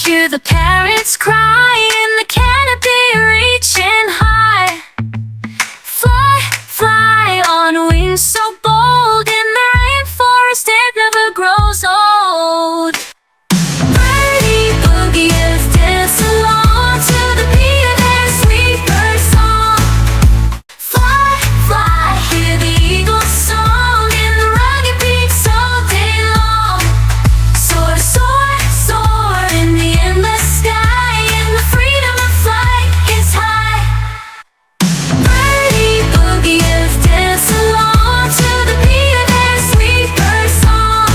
Hear the parrots cry in the canopy reaching high. Fly, fly on wings so bold, in the rainforest it never grows old. Birdie boogies dance along to the peacock's sweet bird song. Fly, fly, hear the eagle's song in the rugged peaks all day long. Soar, soar, soar in the endless sky, and the freedom of flight is high. Birdie boogies dance along to the peacock's sweet bird song.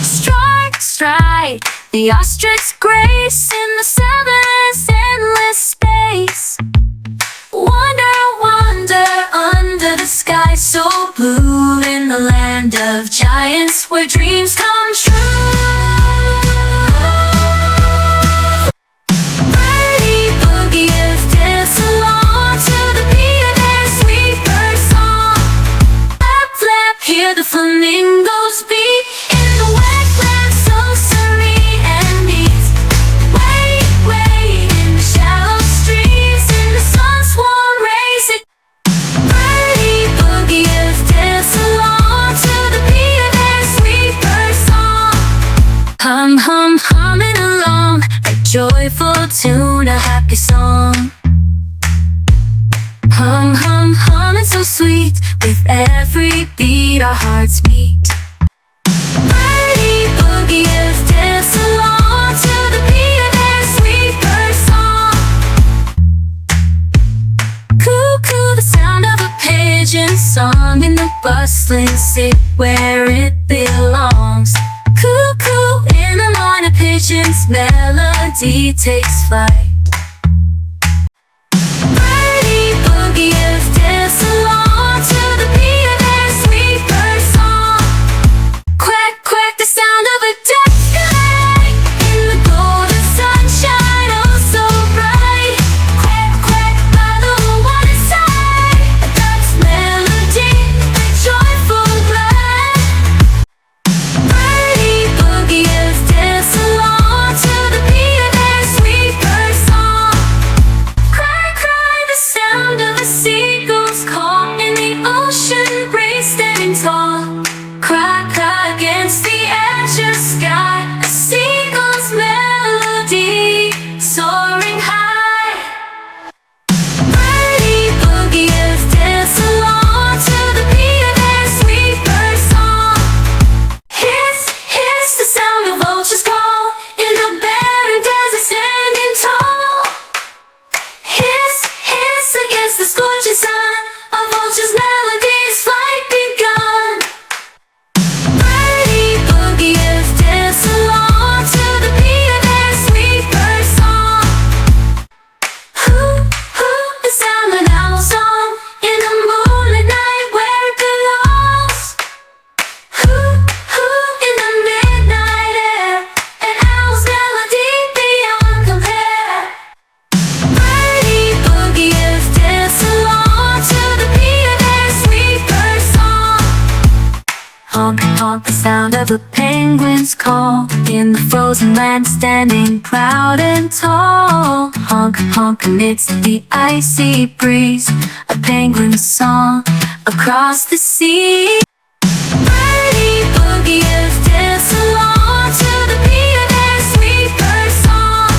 Strike, strike, the ostrich grace in the southern's endless space. Wander, wander under the sky so blue, in the land of giants where dreams come true. Birdie boogies dance along to the peacock's sweet bird song. Flap, flap, hear the flamingos beat in the wetland so serene and neat. Wait, wait in the shallow streams, in the sun's warm rays. Birdie boogies dance along to the peacock's sweet bird song. Hum, hum, humming along, a joyful tune, a happy song. Hum, hum, humming so sweet, with every beat our hearts beat. Birdie boogies dance along to the peacock's sweet bird song. Cuckoo, the sound of a pigeon song in the bustling city where it belongs. Cuckoo, in the morning, a pigeon's melody takes flight. Birdie boogies dance along to the peacock's sweet bird song. Quack, quack, the sound of a duck in the golden sunshine, oh so bright. Quack, quack, by the waterside, a duck's melody, a joyful glad. Birdie boogies dance along to the peacock's sweet bird song. Cry, cry, the sound of a seagull's call in the ocean breeze standing tall. Cry, cry against the edge of sky, a seagull's melody soaring high. Birdie boogies dance along to the peacock's sweet bird song. Hiss, hiss, the sound of vultures call in the barren desert standing tall. Hiss, hiss against the scorching sun, a vulture's melody's flight begun. Birdie boogies dance along to the peacock's sweet bird song. Hoo, hoo, the sound of an owl song in the moonlit night where it belongs. Hoo, hoo, in the midnight air, an owl's melody beyond compare. Birdie boogies dance along to the peacock's sweet bird song. Honk, honk, the sound of a penguin's call in the frozen land standing proud and tall. Honk, honk, amidst the icy breeze, a penguin's song across the sea. Birdie boogies dance along to the peacock's sweet bird song.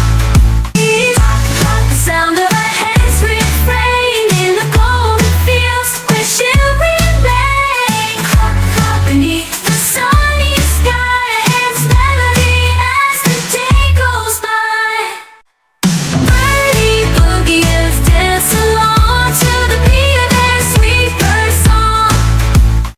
The sound of a hen's refrain in the golden fields where she'll remain. Beneath the sunny sky, a hen's melody as the day goes by. Birdie boogies dance along to the peacock's sweet bird song.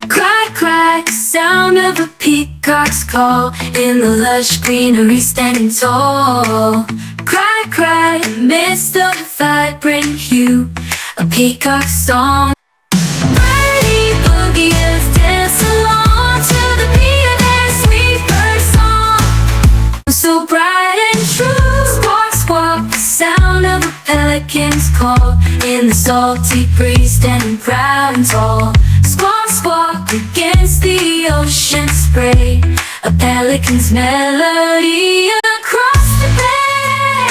Cry, cry, sound of a peacock's call in the lush greenery standing tall. Cry, cry, amidst the vibrant hue, a peacock's song. Birdie boogies dance along to the peacock's sweet bird song. So bright. pelicans call in the salty breeze, standing proud and tall. Squawk, squawk against the ocean spray, a pelican's melody across the bay.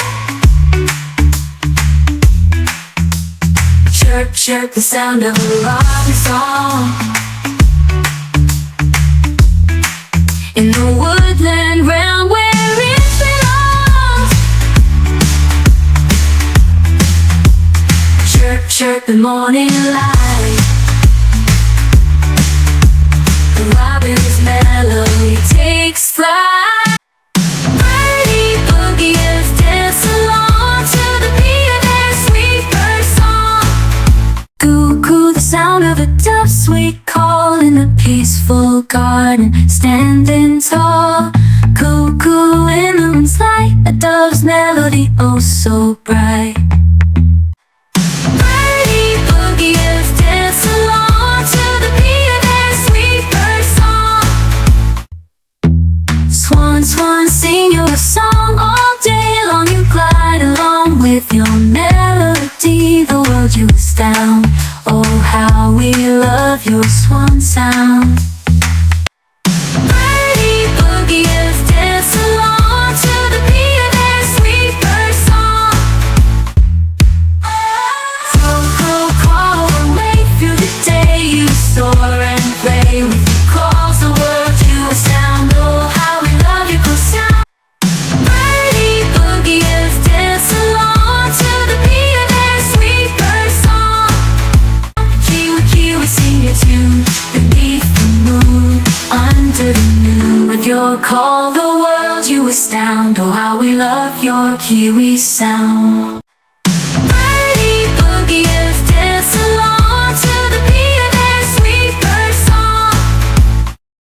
Chirp, chirp, the sound of a robin song in the woodland round where it belongs. Chirp, chirp, the morning light, the robin's melody takes flight. Birdie boogies dance along to the beat of their sweet bird song. Coo, coo, the sound of a dove's sweet call in a peaceful garden, standing tall. Coo, coo, in the moon's light, a dove's melody oh so bright. Birdie boogies dance along to the beat of their sweet bird song. Swan, swan, sing your song all day long. You glide along with your melody, the world you astound. Oh, how we love your swan sound. Birdie boogies dance along to the beat of their sweet bird song. Crow, crow, crawl away through the day. You soar and play with your calls, the world you astound. Oh, how we love your cool sound. Birdie boogies dance along to the beat of their sweet bird song. Kiwi, kiwi, sing your tune beneath the moon, under the moon. With your call, the world you astound. Oh, how we love your kiwi sound.